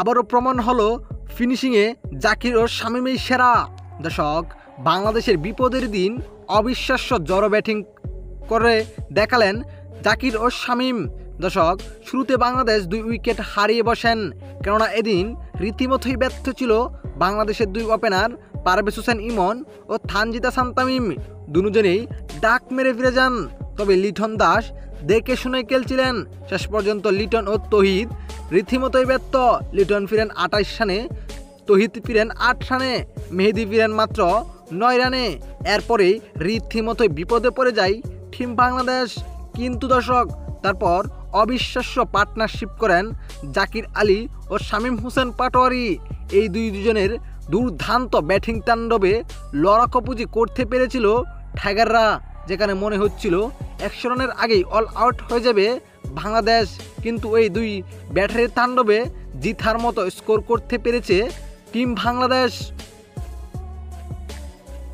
আবারও প্রমাণ হলো ফিনিশিংয়ে জাকির ও শামীমই সেরা। দর্শক, বাংলাদেশের বিপদের দিন অবিশ্বাস্য জড়ো ব্যাটিং করে দেখালেন জাকির ও শামীম। দর্শক, শুরুতে বাংলাদেশ 2 উইকেট হারিয়ে বসেন, কেননা এদিন রীতিমতোই ব্যর্থ ছিল বাংলাদেশের 2 ওপেনার পারভেজ হোসেন ইমন ও তানজিদ হাসান তামিম। দুজনেই ডাক মেরে ফিরে যান, তবে লিটন দাস দেখে শুনে খেলছিলেন। শেষ পর্যন্ত লিটন ও তৌহিদ রীতিমতোই ব্যর্থ। লিটন ফিরেন 28 রানে, তৌহিদ ফিরেন 8 রানে, মেহেদী ফিরেন মাত্র 9 রানে। এরপরেই রীতিমতোই বিপদে পড়ে যায় টিম বাংলাদেশ। কিন্তু দর্শক, তারপর অবিশ্বাস্য পার্টনারশিপ করেন জাকির আলী ও শামীম হোসেন পাটোয়ারি। এই দুজনের দুর্দান্ত ব্যাটিং তাণ্ডবে লড়াকপুজি করতে পেরেছিল টাইগাররা, যেখানে মনে হচ্ছিল 100 রানের আগেই অল আউট হয়ে যাবে বাংলাদেশ। কিন্তু এই 2 ব্যাটারির তাণ্ডবে জিতার মতো স্কোর করতে পেরেছে টিম বাংলাদেশ।